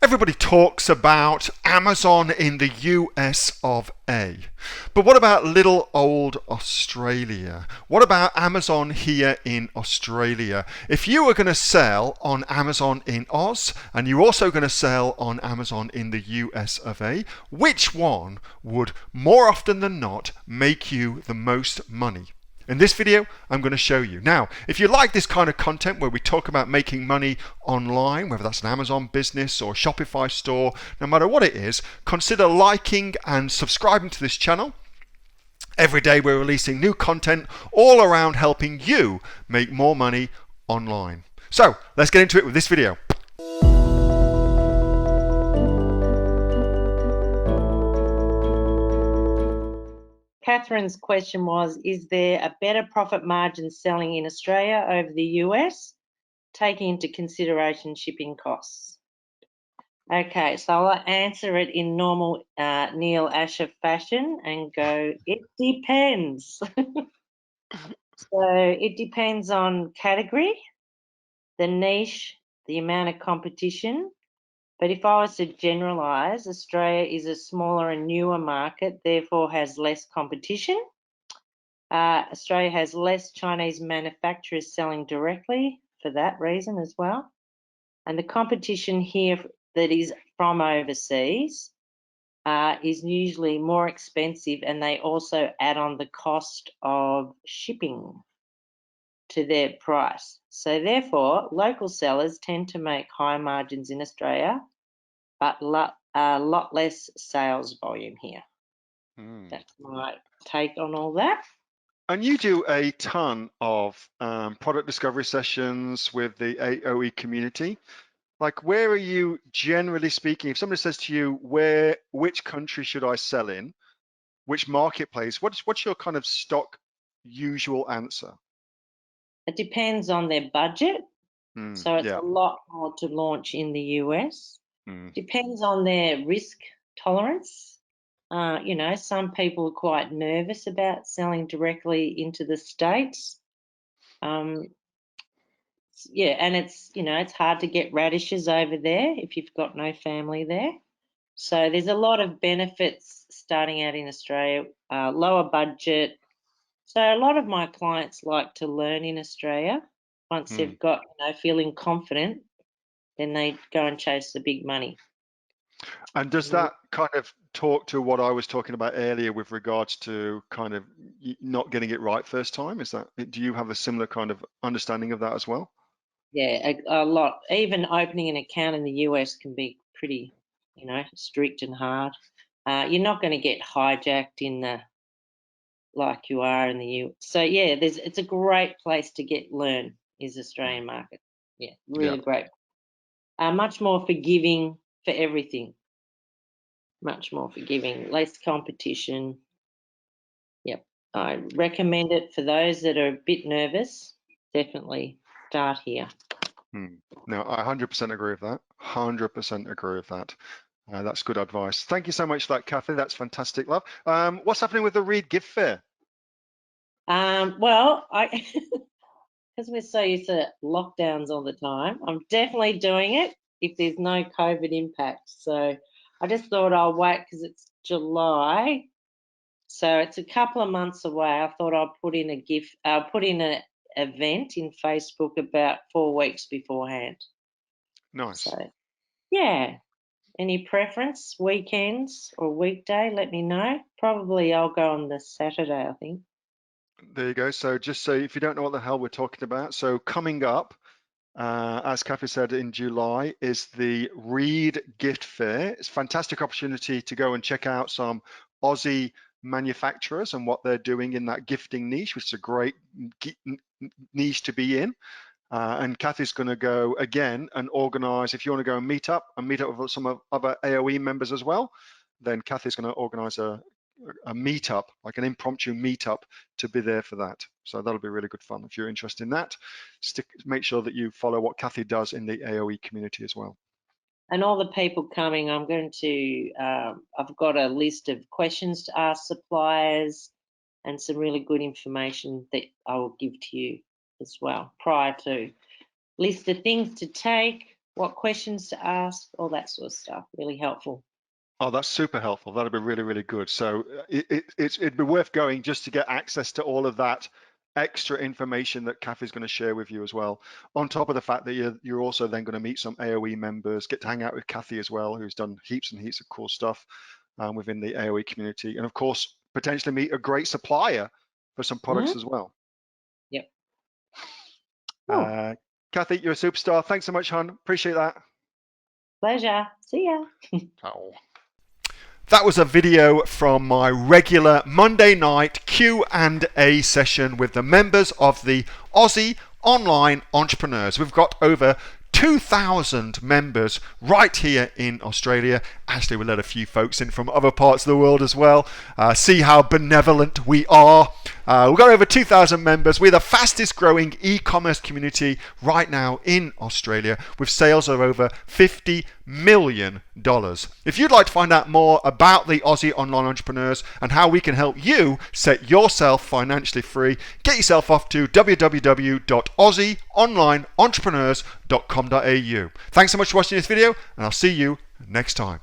Everybody talks about Amazon in the US of A. But what about little old Australia? What about Amazon here in Australia? If you were going to sell on Amazon in Oz and you're also going to sell on Amazon in the US of A, which one would more often than not make you the most money? In this video, I'm going to show you. Now, if you like this kind of content where we talk about making money online, whether that's an Amazon business or Shopify store, no matter what it is, consider liking and subscribing to this channel. Every day we're releasing new content all around helping you make more money online. So, let's get into it with this video. Catherine's question was, is there a better profit margin selling in Australia over the US, taking into consideration shipping costs? Okay, so I'll answer it in normal Neil-Asher fashion and go, it depends. So it depends on category, the niche, the amount of competition. But if I was to generalise, Australia is a smaller and newer market, therefore has less competition. Australia has less Chinese manufacturers selling directly for that reason as well. And the competition here that is from overseas is usually more expensive, and they also add on the cost of shipping to their price. So therefore, local sellers tend to make high margins in Australia, but a lot less sales volume here. That's my take on all that. And you do a ton of product discovery sessions with the AOE community. Like, where are you generally speaking? If somebody says to you, which country should I sell in? Which marketplace? What's your kind of stock usual answer? It depends on their budget. So it's a lot more to launch in the US. Depends on their risk tolerance. Some people are quite nervous about selling directly into the States. And it's hard to get radishes over there if you've got no family there. So there's a lot of benefits starting out in Australia, lower budget. So a lot of my clients like to learn in Australia. Once they've got, feeling confident, then they go and chase the big money. And does that kind of talk to what I was talking about earlier with regards to kind of not getting it right first time? Do you have a similar kind of understanding of that as well? Yeah, a lot. Even opening an account in the US can be pretty, strict and hard. You're not going to get hijacked like you are in the U. So yeah, it's a great place to learn is Australian market. Yeah, really great. Much more forgiving for everything. Much more forgiving, less competition. Yep, I recommend it for those that are a bit nervous. Definitely start here. No, I 100% agree with that. 100% agree with that. That's good advice. Thank you so much for that, Kathy. That's fantastic, love. What's happening with the Reed Gift Fair? Well, because we're so used to lockdowns all the time, I'm definitely doing it if there's no COVID impact. So I just thought I'll wait because it's July. So it's a couple of months away. I thought I'll put in an event in Facebook about 4 weeks beforehand. Nice. So, yeah. Any preference, weekends or weekday, let me know. Probably I'll go on the Saturday, I think. There you go. So just so if you don't know what the hell we're talking about, so coming up, as Kathy said, in July is the Reed Gift Fair. It's a fantastic opportunity to go and check out some Aussie manufacturers and what they're doing in that gifting niche, which is a great niche to be in. And Kathy's going to go again and organize, if you want to go and meet up with some of other AOE members as well, then Kathy's going to organize a meetup, like an impromptu meetup, to be there for that. So that'll be really good fun. If you're interested in that, make sure that you follow what Kathy does in the AOE community as well. And all the people coming, I've got a list of questions to ask suppliers and some really good information that I will give to you as well prior to. List of things to take, what questions to ask, all that sort of stuff. Really helpful. Oh, that's super helpful. That'd be really, really good. So it'd be worth going just to get access to all of that extra information that Kathy's going to share with you as well. On top of the fact that you're also then going to meet some AOE members, get to hang out with Kathy as well, who's done heaps and heaps of cool stuff within the AOE community. And of course, potentially meet a great supplier for some products as well. Yep. Cool. Kathy, you're a superstar. Thanks so much, hon. Appreciate that. Pleasure. See ya. Ciao. That was a video from my regular Monday night Q&A session with the members of the Aussie Online Entrepreneurs. We've got over 2,000 members right here in Australia. Actually, we let a few folks in from other parts of the world as well. See how benevolent we are. We've got over 2,000 members. We're the fastest growing e-commerce community right now in Australia with sales of over $50 million. If you'd like to find out more about the Aussie Online Entrepreneurs and how we can help you set yourself financially free, get yourself off to www.aussieonlineentrepreneurs.com.au. Thanks so much for watching this video, and I'll see you next time.